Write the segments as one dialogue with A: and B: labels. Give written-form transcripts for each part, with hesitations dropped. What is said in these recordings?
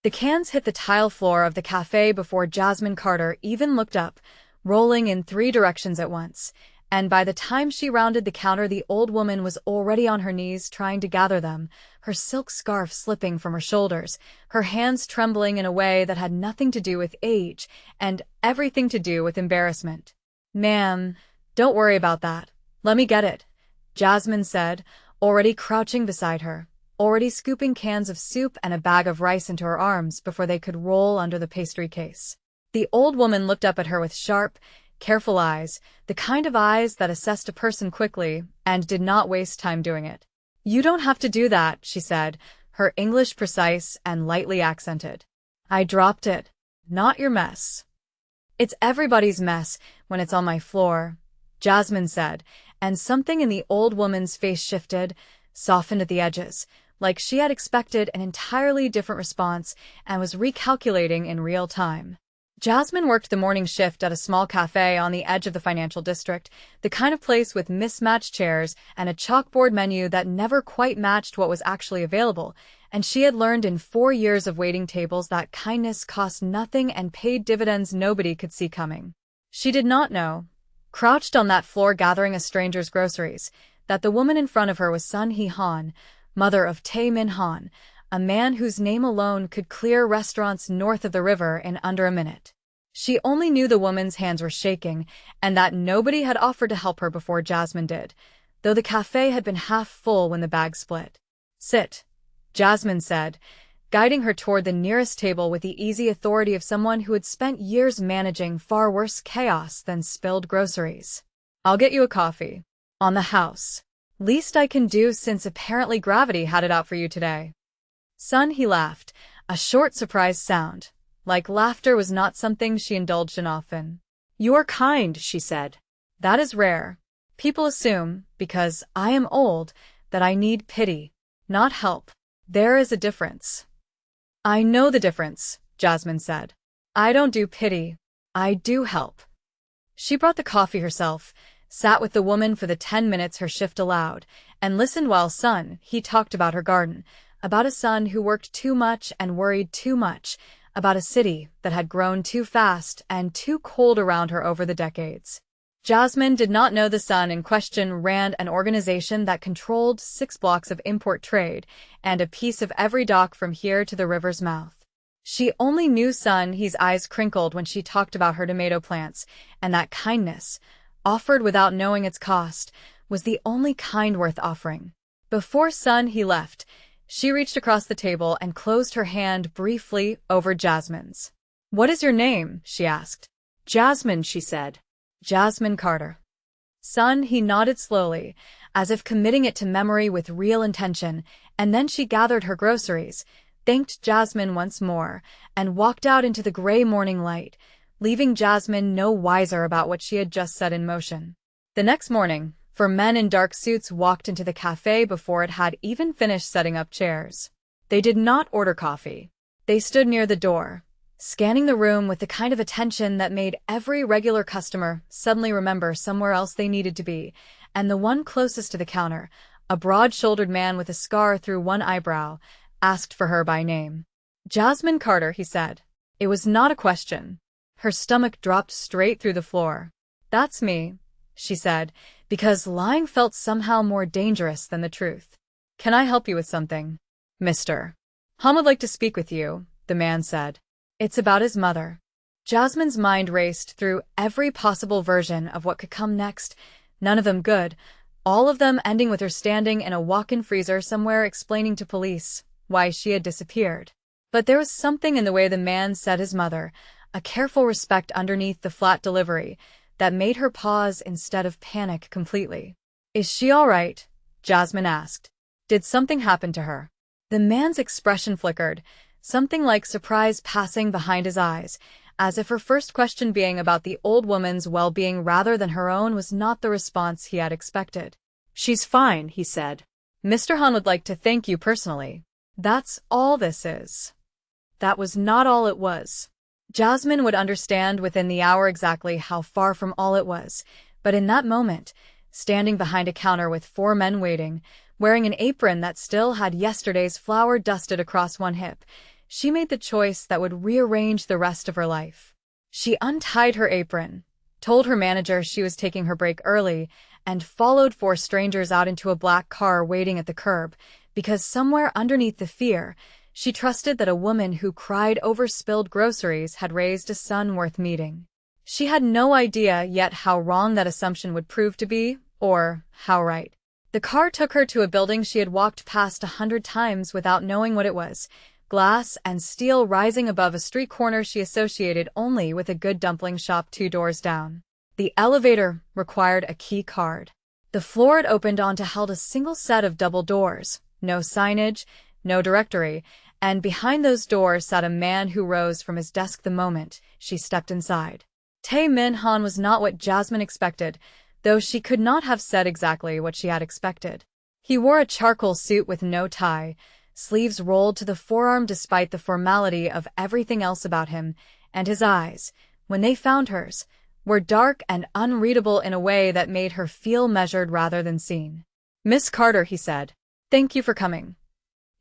A: The cans hit the tile floor of the cafe before Jasmine Carter even looked up, rolling in 3 directions at once. And by the time she rounded the counter, the old woman was already on her knees trying to gather them, her silk scarf slipping from her shoulders, her hands trembling in a way that had nothing to do with age and everything to do with embarrassment. "Ma'am, don't worry about that. Let me get it," Jasmine said, already crouching beside her, already scooping cans of soup and a bag of rice into her arms before they could roll under the pastry case. The old woman looked up at her with sharp, careful eyes, the kind of eyes that assessed a person quickly and did not waste time doing it. "You don't have to do that," she said, her English precise and lightly accented. "I dropped it. Not your mess." "It's everybody's mess when it's on my floor," Jasmine said, and something in the old woman's face shifted, softened at the edges, like she had expected an entirely different response and was recalculating in real time. Jasmine worked the morning shift at a small cafe on the edge of the financial district, the kind of place with mismatched chairs and a chalkboard menu that never quite matched what was actually available, and she had learned in 4 years of waiting tables that kindness cost nothing and paid dividends nobody could see coming. She did not know, crouched on that floor gathering a stranger's groceries, that the woman in front of her was Sun Hee-han, mother of Tae Min-han, a man whose name alone could clear restaurants north of the river in under a minute. She only knew the woman's hands were shaking, and that nobody had offered to help her before Jasmine did, though the cafe had been half full when the bag split. "Sit," Jasmine said, guiding her toward the nearest table with the easy authority of someone who had spent years managing far worse chaos than spilled groceries. "I'll get you a coffee. On the house. Least I can do since apparently gravity had it out for you today." Sun, he laughed, a short surprised sound, like laughter was not something she indulged in often. "You are kind," she said. "That is rare. People assume, because I am old, that I need pity, not help. There is a difference." "I know the difference," Jasmine said. "I don't do pity. I do help." She brought the coffee herself, sat with the woman for the 10 minutes her shift allowed, and listened while Sun, he talked about her garden, about a son who worked too much and worried too much, about a city that had grown too fast and too cold around her over the decades. Jasmine did not know the son in question ran an organization that controlled 6 blocks of import trade and a piece of every dock from here to the river's mouth. She only knew Sun, his eyes crinkled when she talked about her tomato plants, and that kindness, offered without knowing its cost, was the only kind worth offering. Before Sun, he left, she reached across the table and closed her hand briefly over Jasmine's. "What is your name?" she asked. "Jasmine," she said. "Jasmine Carter." Sun, he nodded slowly, as if committing it to memory with real intention, and then she gathered her groceries, thanked Jasmine once more, and walked out into the gray morning light, leaving Jasmine no wiser about what she had just set in motion. The next morning, 4 men in dark suits walked into the cafe before it had even finished setting up chairs. They did not order coffee. They stood near the door, scanning the room with the kind of attention that made every regular customer suddenly remember somewhere else they needed to be, and the one closest to the counter, a broad-shouldered man with a scar through one eyebrow, asked for her by name. "Jasmine Carter," he said. It was not a question. Her stomach dropped straight through the floor. "That's me," she said, because lying felt somehow more dangerous than the truth. "Can I help you with something?" "Mr. Han would like to speak with you," the man said. "It's about his mother." Jasmine's mind raced through every possible version of what could come next, none of them good, all of them ending with her standing in a walk-in freezer somewhere explaining to police why she had disappeared. But there was something in the way the man said his mother, a careful respect underneath the flat delivery, that made her pause instead of panic completely. "Is she all right?" Jasmine asked. "Did something happen to her?" The man's expression flickered, something like surprise passing behind his eyes, as if her first question being about the old woman's well-being rather than her own was not the response he had expected. "She's fine," he said. "Mr. Han would like to thank you personally. That's all this is." That was not all it was. Jasmine would understand within the hour exactly how far from all it was, but in that moment, standing behind a counter with 4 men waiting, wearing an apron that still had yesterday's flour dusted across one hip, she made the choice that would rearrange the rest of her life. She untied her apron, told her manager she was taking her break early, and followed four strangers out into a black car waiting at the curb, because somewhere underneath the fear, she trusted that a woman who cried over spilled groceries had raised a son worth meeting. She had no idea yet how wrong that assumption would prove to be, or how right. The car took her to a building she had walked past 100 times without knowing what it was, glass and steel rising above a street corner she associated only with a good dumpling shop 2 doors down. The elevator required a key card. The floor it opened onto held a single set of double doors, no signage, no directory, and behind those doors sat a man who rose from his desk the moment she stepped inside. Tae-min Han was not what Jasmine expected, though she could not have said exactly what she had expected. He wore a charcoal suit with no tie, sleeves rolled to the forearm despite the formality of everything else about him, and his eyes, when they found hers, were dark and unreadable in a way that made her feel measured rather than seen. "Miss Carter," he said, "thank you for coming."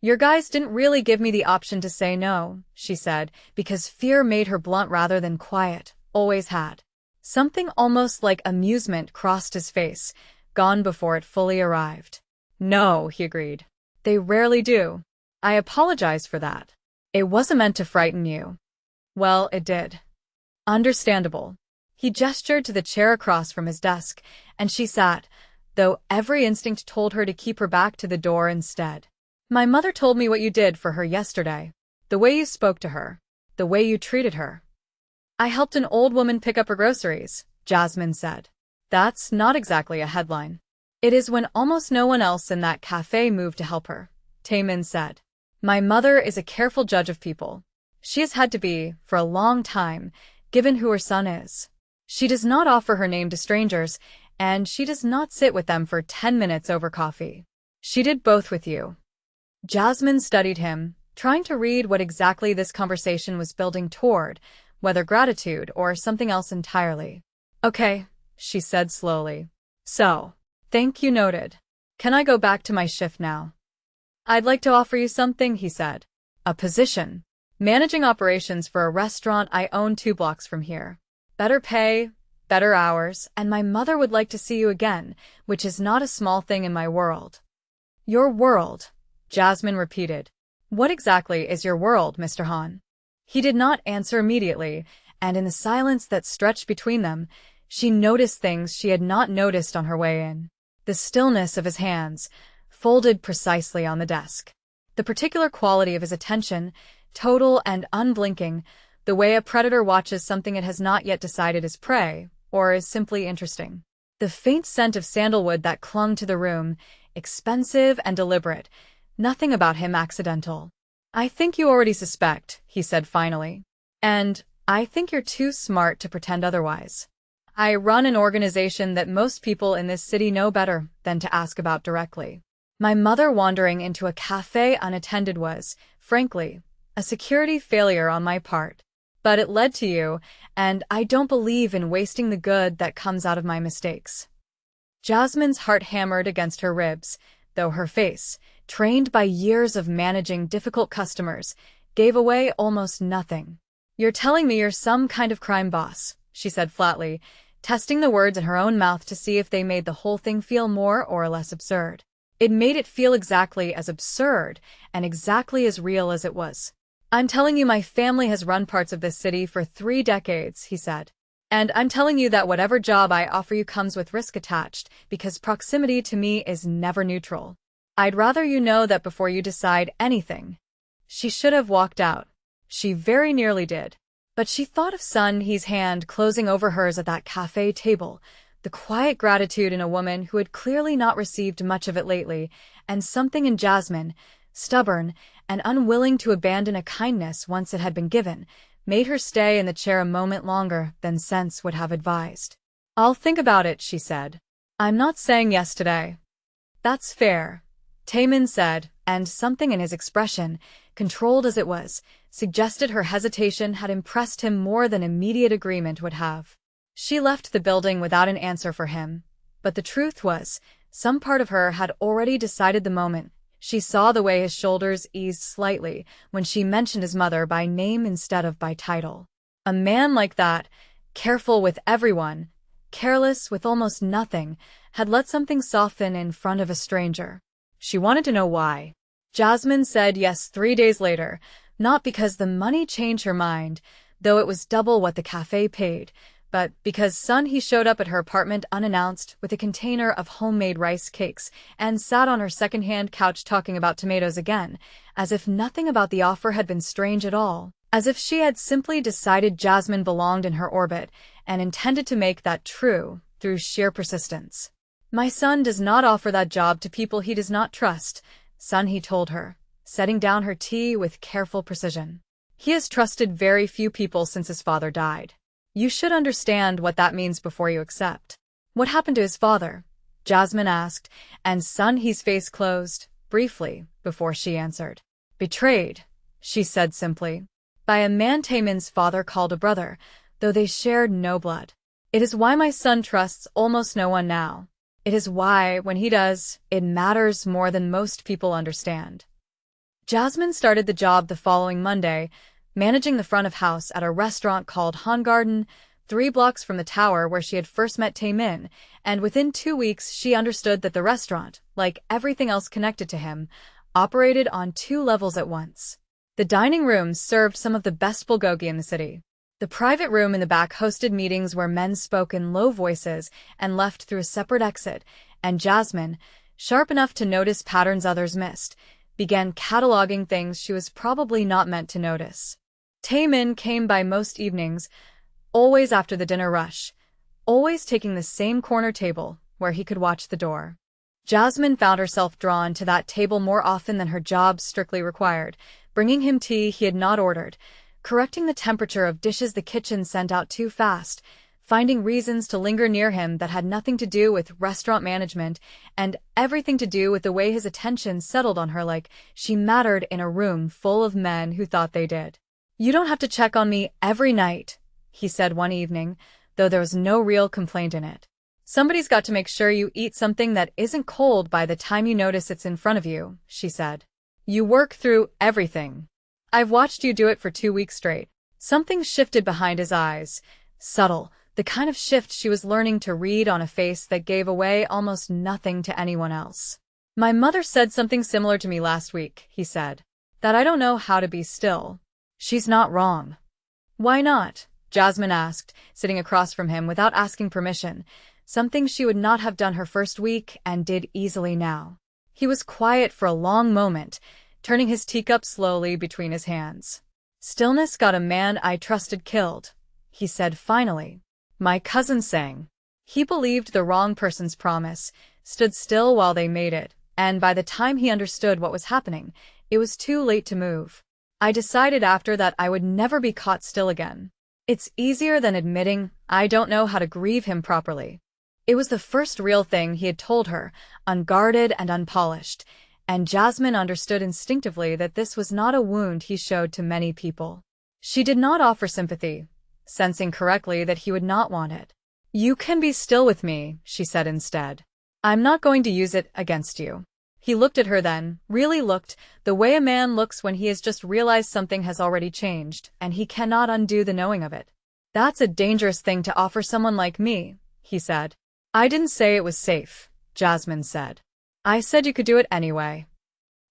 A: "Your guys didn't really give me the option to say no," she said, because fear made her blunt rather than quiet, always had. Something almost like amusement crossed his face, gone before it fully arrived. "No," he agreed. "They rarely do. I apologize for that. It wasn't meant to frighten you." "Well, it did." "Understandable." He gestured to the chair across from his desk, and she sat, though every instinct told her to keep her back to the door instead. "My mother told me what you did for her yesterday. The way you spoke to her. The way you treated her." "I helped an old woman pick up her groceries," Jasmine said. "That's not exactly a headline." "It is when almost no one else in that cafe moved to help her," Tae-min said. "My mother is a careful judge of people. She has had to be, for a long time, given who her son is. She does not offer her name to strangers, and she does not sit with them for 10 minutes over coffee. She did both with you." Jasmine studied him, trying to read what exactly this conversation was building toward, whether gratitude or something else entirely. "Okay," she said slowly. "So, thank you noted. Can I go back to my shift now?" "I'd like to offer you something," he said. "A position. Managing operations for a restaurant I own 2 blocks from here. Better pay, better hours, and my mother would like to see you again, which is not a small thing in my world." "Your world," Jasmine repeated. "What exactly is your world, Mr. Han?" He did not answer immediately, and in the silence that stretched between them, she noticed things she had not noticed on her way in. The stillness of his hands, folded precisely on the desk. The particular quality of his attention, total and unblinking, the way a predator watches something it has not yet decided is prey, or is simply interesting. The faint scent of sandalwood that clung to the room, expensive and deliberate, nothing about him accidental. "I think you already suspect," he said finally. "And I think you're too smart to pretend otherwise. I run an organization that most people in this city know better than to ask about directly. My mother wandering into a cafe unattended was, frankly, a security failure on my part. But it led to you, and I don't believe in wasting the good that comes out of my mistakes." Jasmine's heart hammered against her ribs, though her face, trained by years of managing difficult customers, gave away almost nothing. "You're telling me you're some kind of crime boss," she said flatly, testing the words in her own mouth to see if they made the whole thing feel more or less absurd. It made it feel exactly as absurd and exactly as real as it was. "I'm telling you my family has run parts of this city for 3 decades, he said. "And I'm telling you that whatever job I offer you comes with risk attached, because proximity to me is never neutral. I'd rather you know that before you decide anything." She should have walked out. She very nearly did. But she thought of Sun He's hand closing over hers at that cafe table, the quiet gratitude in a woman who had clearly not received much of it lately, and something in Jasmine, stubborn and unwilling to abandon a kindness once it had been given, made her stay in the chair a moment longer than sense would have advised. "I'll think about it," she said. "I'm not saying yes today." "That's fair," Tae-min said, and something in his expression, controlled as it was, suggested her hesitation had impressed him more than immediate agreement would have. She left the building without an answer for him, but the truth was, some part of her had already decided the moment She saw the way his shoulders eased slightly when she mentioned his mother by name instead of by title. A man like that, careful with everyone, careless with almost nothing, had let something soften in front of a stranger. She wanted to know why. Jasmine said yes 3 days later, not because the money changed her mind, though it was double what the cafe paid, but because he showed up at her apartment unannounced with a container of homemade rice cakes and sat on her second-hand couch talking about tomatoes again, as if nothing about the offer had been strange at all, as if she had simply decided Jasmine belonged in her orbit and intended to make that true through sheer persistence. My son does not offer that job to people he does not trust, he told her, setting down her tea with careful precision. He has trusted very few people since his father died. You should understand what that means before you accept. What happened to his father? Jasmine asked, and Sunhee's face closed, briefly, before she answered. Betrayed, she said simply. By a man Taemin's father called a brother, though they shared no blood. It is why my son trusts almost no one now. It is why, when he does, it matters more than most people understand. Jasmine started the job the following Monday, managing the front of house at a restaurant called Han Garden, 3 blocks from the tower where she had first met Taemin, and within 2 weeks she understood that the restaurant, like everything else connected to him, operated on 2 levels at once. The dining room served some of the best bulgogi in the city. The private room in the back hosted meetings where men spoke in low voices and left through a separate exit, and Jasmine, sharp enough to notice patterns others missed, began cataloging things she was probably not meant to notice. Taemin came by most evenings, always after the dinner rush, always taking the same corner table where he could watch the door. Jasmine found herself drawn to that table more often than her job strictly required, bringing him tea he had not ordered, correcting the temperature of dishes the kitchen sent out too fast, finding reasons to linger near him that had nothing to do with restaurant management and everything to do with the way his attention settled on her like she mattered in a room full of men who thought they did. You don't have to check on me every night, he said one evening, though there was no real complaint in it. Somebody's got to make sure you eat something that isn't cold by the time you notice it's in front of you, she said. You work through everything. I've watched you do it for 2 weeks straight. Something shifted behind his eyes, subtle, the kind of shift she was learning to read on a face that gave away almost nothing to anyone else. My mother said something similar to me last week, he said. That I don't know how to be still. She's not wrong. Why not? Jasmine asked, sitting across from him without asking permission, something she would not have done her first week and did easily now. He was quiet for a long moment, turning his teacup slowly between his hands. Stillness got a man I trusted killed, he said finally. My cousin sang. He believed the wrong person's promise, stood still while they made it, and by the time he understood what was happening, it was too late to move. I decided after that I would never be caught still again. It's easier than admitting I don't know how to grieve him properly. It was the first real thing he had told her, unguarded and unpolished, and Jasmine understood instinctively that this was not a wound he showed to many people. She did not offer sympathy, sensing correctly that he would not want it. You can be still with me, she said instead. I'm not going to use it against you. He looked at her then, really looked, the way a man looks when he has just realized something has already changed, and he cannot undo the knowing of it. That's a dangerous thing to offer someone like me, he said. I didn't say it was safe, Jasmine said. I said you could do it anyway.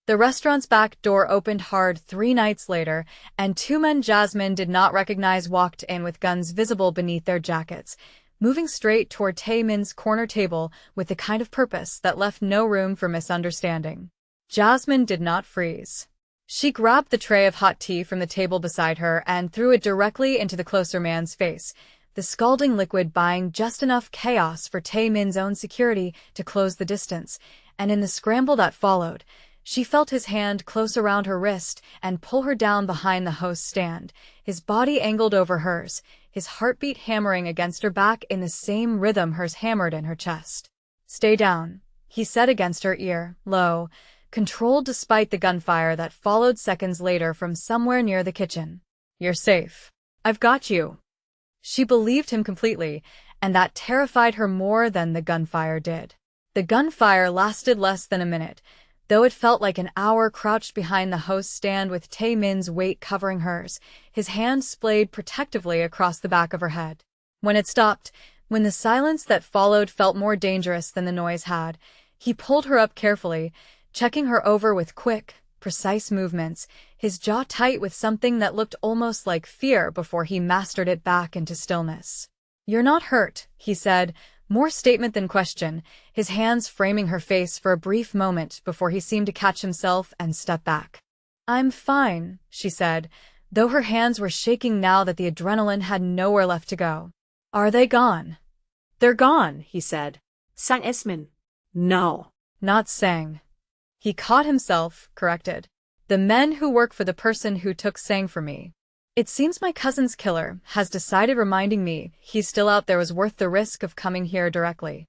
A: The restaurant's back door opened hard 3 nights later, and 2 men Jasmine did not recognize walked in with guns visible beneath their jackets, moving straight toward Taemin's corner table with the kind of purpose that left no room for misunderstanding. Jasmine did not freeze. She grabbed the tray of hot tea from the table beside her and threw it directly into the closer man's face, the scalding liquid buying just enough chaos for Taemin's own security to close the distance, and in the scramble that followed, she felt his hand close around her wrist and pull her down behind the host's stand, his body angled over hers, his heartbeat hammering against her back in the same rhythm hers hammered in her chest. Stay down, he said against her ear, low, controlled despite the gunfire that followed seconds later from somewhere near the kitchen. You're safe. I've got you. She believed him completely, and that terrified her more than the gunfire did. The gunfire lasted less than a minute, Though it felt like an hour crouched behind the host's stand with Tae-min's weight covering hers, his hand splayed protectively across the back of her head. When it stopped, when the silence that followed felt more dangerous than the noise had, he pulled her up carefully, checking her over with quick, precise movements, his jaw tight with something that looked almost like fear before he mastered it back into stillness. "You're not hurt," he said, more statement than question, his hands framing her face for a brief moment before he seemed to catch himself and step back. "I'm fine," she said, though her hands were shaking now that the adrenaline had nowhere left to go. "Are they gone?"
B: "They're gone," he said. "Sang Esmin." "No."
A: "Not Sang." He caught himself, corrected. "The men who work for the person who took Sang for me. It seems my cousin's killer has decided reminding me he's still out there was worth the risk of coming here directly."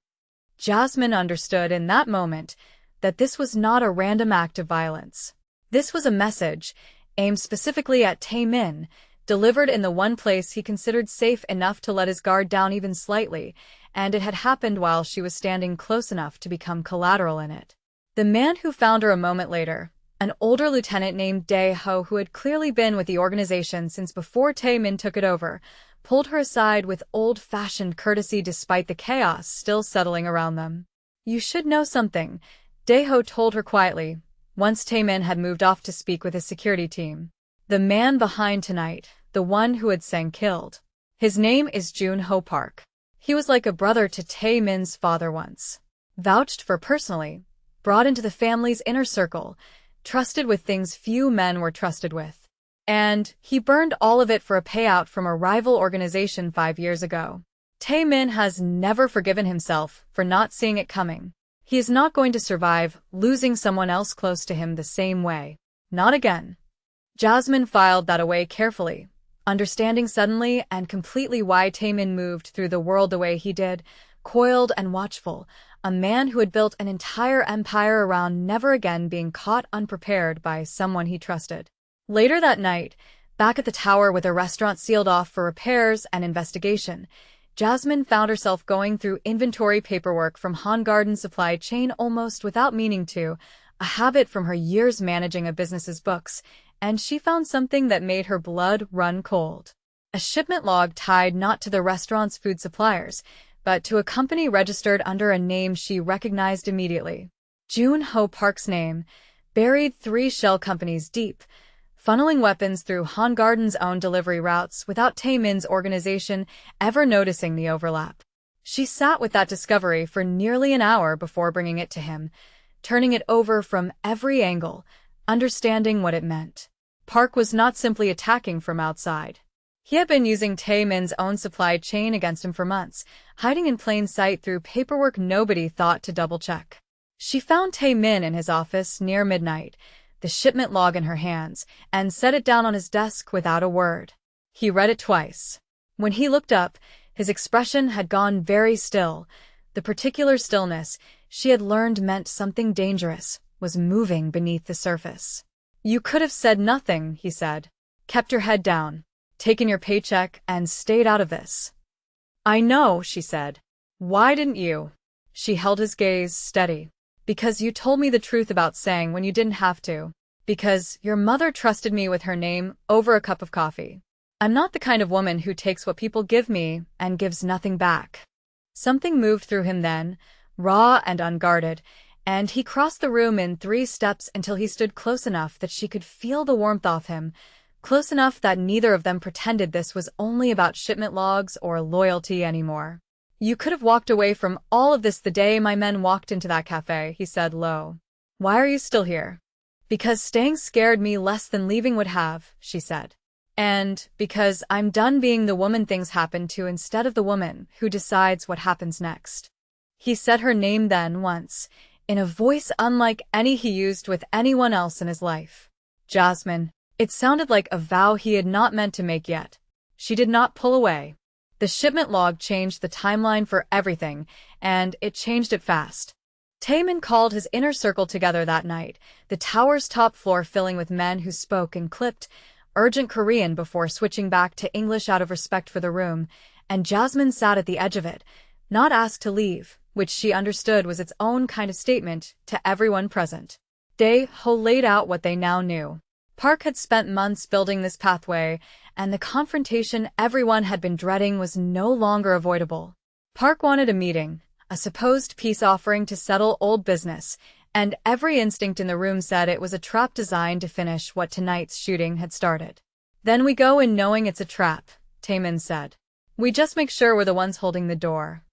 A: Jasmine understood in that moment that this was not a random act of violence. This was a message, aimed specifically at Tae-min, delivered in the one place he considered safe enough to let his guard down even slightly, and it had happened while she was standing close enough to become collateral in it. The man who found her a moment later, an older lieutenant named Dae-ho who had clearly been with the organization since before Tae-min took it over, pulled her aside with old-fashioned courtesy despite the chaos still settling around them. "You should know something," Dae-ho told her quietly, once Tae-min had moved off to speak with his security team. "The man behind tonight, the one who had Sang killed. His name is Jun-ho Park. He was like a brother to Tae-min's father once. Vouched for personally, brought into the family's inner circle, trusted with things few men were trusted with. And he burned all of it for a payout from a rival organization 5 years ago. Tae-min has never forgiven himself for not seeing it coming. He is not going to survive losing someone else close to him the same way. Not again." Jasmine filed that away carefully, understanding suddenly and completely why Tae-min moved through the world the way he did, coiled and watchful, a man who had built an entire empire around never again being caught unprepared by someone he trusted. Later that night, back at the tower with a restaurant sealed off for repairs and investigation, Jasmine found herself going through inventory paperwork from Han Garden's supply chain almost without meaning to, a habit from her years managing a business's books, and she found something that made her blood run cold. A shipment log tied not to the restaurant's food suppliers, but to a company registered under a name she recognized immediately. Jun-ho Park's name, buried 3 shell companies deep, funneling weapons through Han Garden's own delivery routes without Tae-min's organization ever noticing the overlap. She sat with that discovery for nearly an hour before bringing it to him, turning it over from every angle, understanding what it meant. Park was not simply attacking from outside. He had been using Tae-min's own supply chain against him for months, hiding in plain sight through paperwork nobody thought to double-check. She found Tae-min in his office near midnight, the shipment log in her hands, and set it down on his desk without a word. He read it twice. When he looked up, his expression had gone very still. The particular stillness she had learned meant something dangerous was moving beneath the surface. "You could have said nothing," he said. "Kept your head down, taken your paycheck, and stayed out of this." "I know," she said. "Why didn't you?" She held his gaze steady. "Because you told me the truth about Sang when you didn't have to. Because your mother trusted me with her name over a cup of coffee. I'm not the kind of woman who takes what people give me and gives nothing back." Something moved through him then, raw and unguarded, and he crossed the room in 3 steps until he stood close enough that she could feel the warmth off him, close enough that neither of them pretended this was only about shipment logs or loyalty anymore. "You could have walked away from all of this the day my men walked into that cafe," he said low. "Why are you still here?" "Because staying scared me less than leaving would have," she said. "And because I'm done being the woman things happen to instead of the woman who decides what happens next." He said her name then once, in a voice unlike any he used with anyone else in his life. "Jasmine." It sounded like a vow he had not meant to make yet. She did not pull away. The shipment log changed the timeline for everything, and it changed it fast. Tae-min called his inner circle together that night, the tower's top floor filling with men who spoke in clipped, urgent Korean before switching back to English out of respect for the room, and Jasmine sat at the edge of it, not asked to leave, which she understood was its own kind of statement to everyone present. Ho laid out what they now knew. Park had spent months building this pathway, and the confrontation everyone had been dreading was no longer avoidable. Park wanted a meeting, a supposed peace offering to settle old business, and every instinct in the room said it was a trap designed to finish what tonight's shooting had started. Then we go in knowing it's a trap, Taemin said. We just make sure we're the ones holding the door.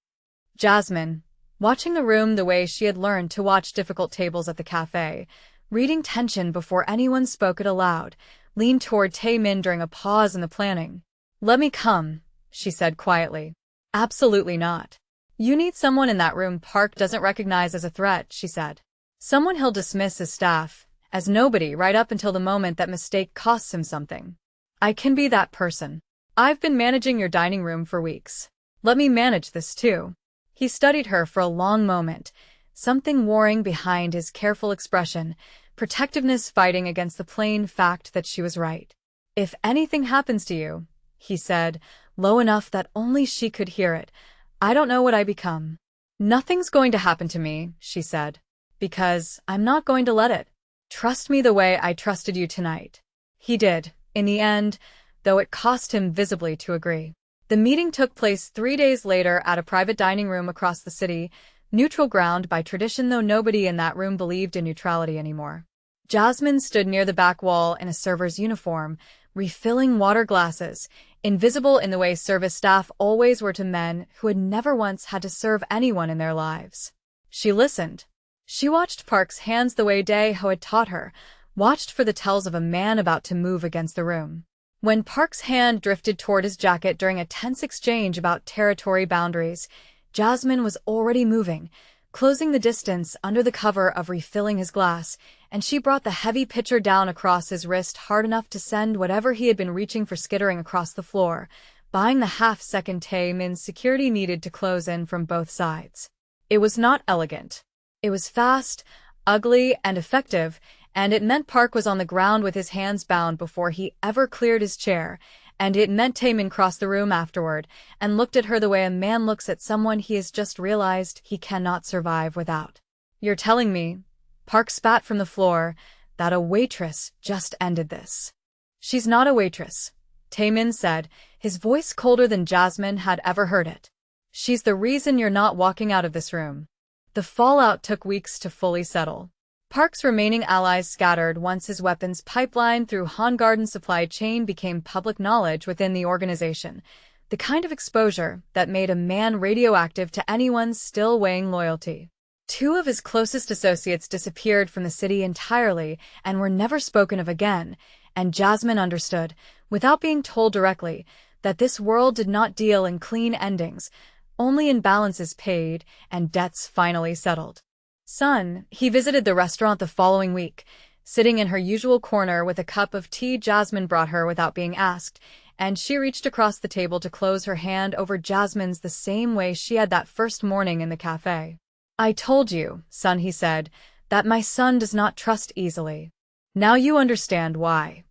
A: Jasmine, watching the room the way she had learned to watch difficult tables at the cafe, reading tension before anyone spoke it aloud, leaned toward Taemin during a pause in the planning. Let me come, she said quietly. Absolutely not. You need someone in that room Park doesn't recognize as a threat, she said. Someone he'll dismiss as staff, as nobody right up until the moment that mistake costs him something. I can be that person. I've been managing your dining room for weeks. Let me manage this too. He studied her for a long moment, something warring behind his careful expression, protectiveness fighting against the plain fact that she was right. If anything happens to you, he said, low enough that only she could hear it, I don't know what I become. Nothing's going to happen to me, she said, because I'm not going to let it. Trust me the way I trusted you tonight. He did, in the end, though it cost him visibly to agree. The meeting took place 3 days later at a private dining room across the city, neutral ground by tradition though nobody in that room believed in neutrality anymore. Jasmine stood near the back wall in a server's uniform, refilling water glasses, invisible in the way service staff always were to men who had never once had to serve anyone in their lives. She listened. She watched Park's hands the way Ho had taught her, watched for the tells of a man about to move against the room. When Park's hand drifted toward his jacket during a tense exchange about territory boundaries, Jasmine was already moving, closing the distance under the cover of refilling his glass, and she brought the heavy pitcher down across his wrist hard enough to send whatever he had been reaching for skittering across the floor, buying the half-second Taemin's security needed to close in from both sides. It was not elegant. It was fast, ugly, and effective, and it meant Park was on the ground with his hands bound before he ever cleared his chair, and it meant Taemin crossed the room afterward and looked at her the way a man looks at someone he has just realized he cannot survive without. You're telling me, Park spat from the floor, that a waitress just ended this. She's not a waitress, Taemin said, his voice colder than Jasmine had ever heard it. She's the reason you're not walking out of this room. The fallout took weeks to fully settle. Park's remaining allies scattered once his weapons pipeline through Han Garden's supply chain became public knowledge within the organization, the kind of exposure that made a man radioactive to anyone still weighing loyalty. 2 of his closest associates disappeared from the city entirely and were never spoken of again, and Jasmine understood, without being told directly, that this world did not deal in clean endings, only in balances paid and debts finally settled. Son, he visited the restaurant the following week, sitting in her usual corner with a cup of tea Jasmine brought her without being asked, and she reached across the table to close her hand over Jasmine's the same way she had that first morning in the cafe. I told you, son, he said, that my son does not trust easily. Now you understand why.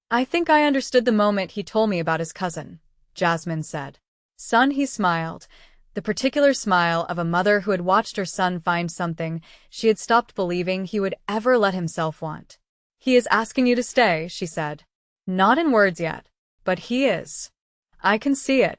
A: I think I understood the moment he told me about his cousin, Jasmine said. Son, he smiled. The particular smile of a mother who had watched her son find something she had stopped believing he would ever let himself want. He is asking you to stay, she said. Not in words yet, but he is. I can see it.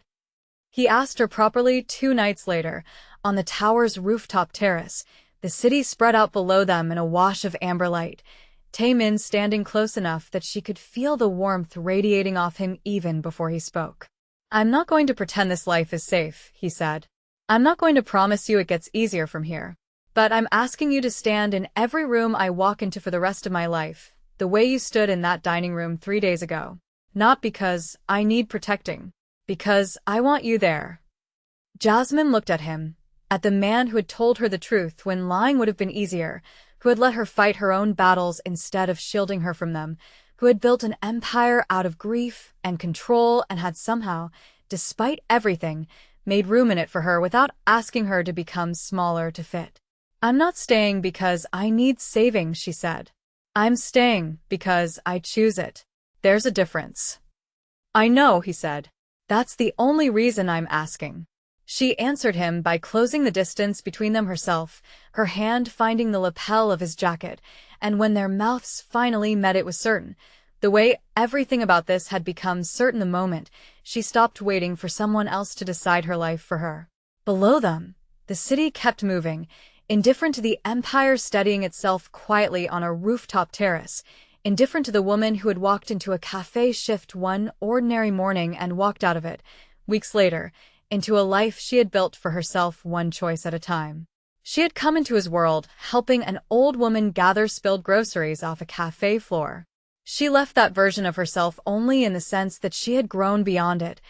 A: He asked her properly 2 nights later, on the tower's rooftop terrace, the city spread out below them in a wash of amber light, Taemin standing close enough that she could feel the warmth radiating off him even before he spoke. I'm not going to pretend this life is safe, he said. I'm not going to promise you it gets easier from here. But I'm asking you to stand in every room I walk into for the rest of my life, the way you stood in that dining room 3 days ago. Not because I need protecting. Because I want you there. Jasmine looked at him, at the man who had told her the truth when lying would have been easier, who had let her fight her own battles instead of shielding her from them, who had built an empire out of grief and control and had somehow, despite everything, made room in it for her without asking her to become smaller to fit. I'm not staying because I need saving, she said. I'm staying because I choose it. There's a difference. I know, he said. That's the only reason I'm asking. She answered him by closing the distance between them herself, her hand finding the lapel of his jacket, and when their mouths finally met it was certain. The way everything about this had become certain the moment she stopped waiting for someone else to decide her life for her. Below them, the city kept moving, indifferent to the empire steadying itself quietly on a rooftop terrace, indifferent to the woman who had walked into a cafe shift one ordinary morning and walked out of it, weeks later, into a life she had built for herself one choice at a time. She had come into his world, helping an old woman gather spilled groceries off a cafe floor. She left that version of herself only in the sense that she had grown beyond it,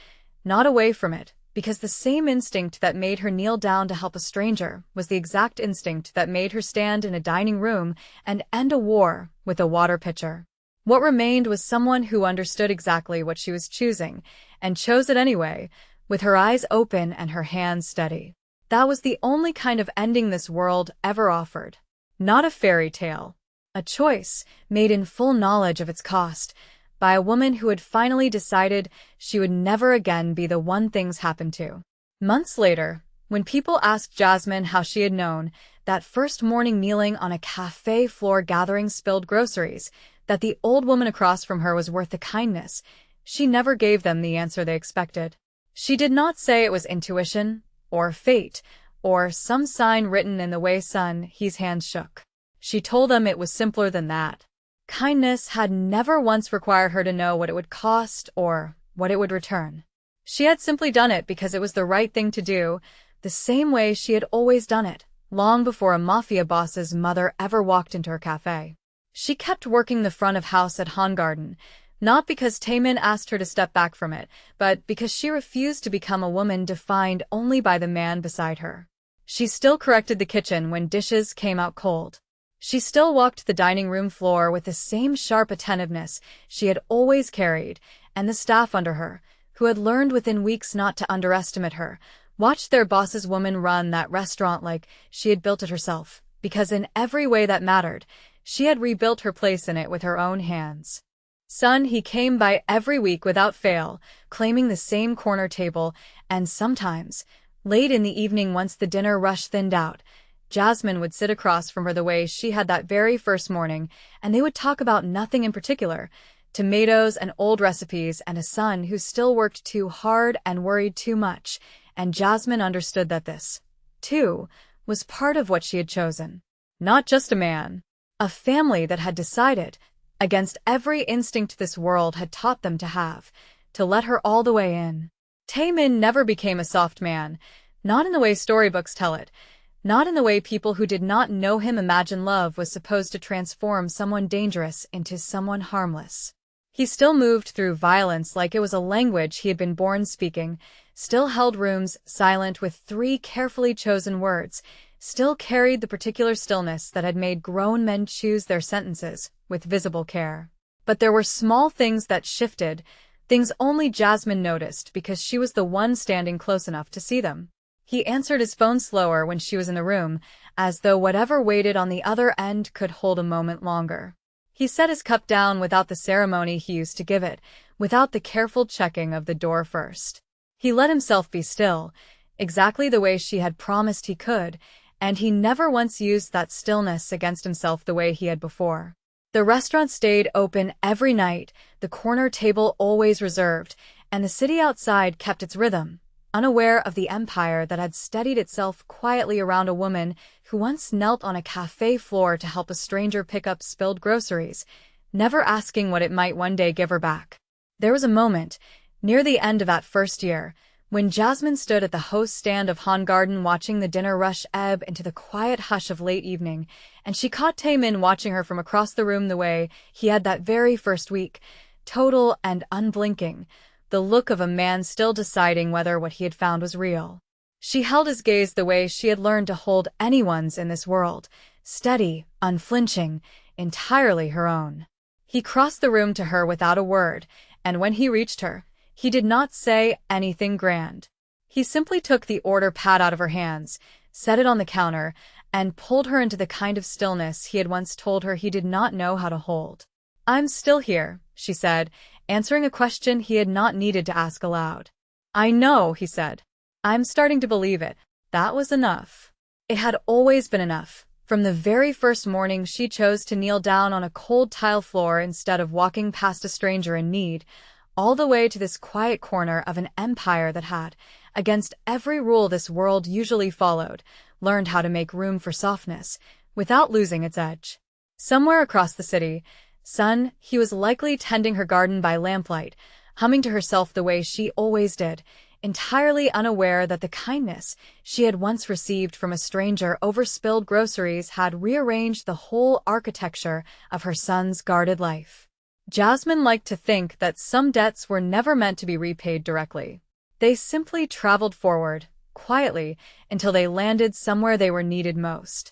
A: not away from it, because the same instinct that made her kneel down to help a stranger was the exact instinct that made her stand in a dining room and end a war with a water pitcher. What remained was someone who understood exactly what she was choosing, and chose it anyway, with her eyes open and her hands steady. That was the only kind of ending this world ever offered. Not a fairy tale. A choice, made in full knowledge of its cost, by a woman who had finally decided she would never again be the one things happened to. Months later, when people asked Jasmine how she had known, that first morning kneeling on a cafe floor gathering spilled groceries, that the old woman across from her was worth the kindness, she never gave them the answer they expected. She did not say it was intuition, or fate, or some sign written in the way his hands shook. She told them it was simpler than that. Kindness had never once required her to know what it would cost or what it would return. She had simply done it because it was the right thing to do, the same way she had always done it, long before a Mafia boss's mother ever walked into her cafe. She kept working the front of house at Hongarden, not because Taemin asked her to step back from it, but because she refused to become a woman defined only by the man beside her. She still corrected the kitchen when dishes came out cold. She still walked the dining room floor with the same sharp attentiveness she had always carried, and the staff under her, who had learned within weeks not to underestimate her, watched their boss's woman run that restaurant like she had built it herself, because in every way that mattered, she had rebuilt her place in it with her own hands. He came by every week without fail, claiming the same corner table, and sometimes, late in the evening once the dinner rush thinned out, Jasmine would sit across from her the way she had that very first morning, and they would talk about nothing in particular, tomatoes and old recipes and a son who still worked too hard and worried too much, and Jasmine understood that this, too, was part of what she had chosen. Not just a man. A family that had decided, against every instinct this world had taught them to have, to let her all the way in. Taemin never became a soft man, not in the way storybooks tell it, not in the way people who did not know him imagine love was supposed to transform someone dangerous into someone harmless. He still moved through violence like it was a language he had been born speaking, still held rooms silent with 3 carefully chosen words, still carried the particular stillness that had made grown men choose their sentences with visible care. But there were small things that shifted, things only Jasmine noticed because she was the one standing close enough to see them. He answered his phone slower when she was in the room, as though whatever waited on the other end could hold a moment longer. He set his cup down without the ceremony he used to give it, without the careful checking of the door first. He let himself be still, exactly the way she had promised he could, and he never once used that stillness against himself the way he had before. The restaurant stayed open every night, the corner table always reserved, and the city outside kept its rhythm, unaware of the empire that had steadied itself quietly around a woman who once knelt on a cafe floor to help a stranger pick up spilled groceries, never asking what it might one day give her back. There was a moment, near the end of that first year, when Jasmine stood at the host stand of Hongarden watching the dinner rush ebb into the quiet hush of late evening, and she caught Taemin watching her from across the room the way he had that very first week, total and unblinking, the look of a man still deciding whether what he had found was real. She held his gaze the way she had learned to hold anyone's in this world, steady, unflinching, entirely her own. He crossed the room to her without a word, and when he reached her, he did not say anything grand. He simply took the order pad out of her hands, set it on the counter, and pulled her into the kind of stillness he had once told her he did not know how to hold. "I'm still here," she said, answering a question he had not needed to ask aloud. "I know," he said. I'm starting to believe it. That was enough. It had always been enough. From the very first morning she chose to kneel down on a cold tile floor instead of walking past a stranger in need, all the way to this quiet corner of an empire that had, against every rule this world usually followed, learned how to make room for softness, without losing its edge. Somewhere across the city, Sun, he was likely tending her garden by lamplight, humming to herself the way she always did, entirely unaware that the kindness she had once received from a stranger over spilled groceries had rearranged the whole architecture of her son's guarded life. Jasmine liked to think that some debts were never meant to be repaid directly. They simply traveled forward, quietly, until they landed somewhere they were needed most.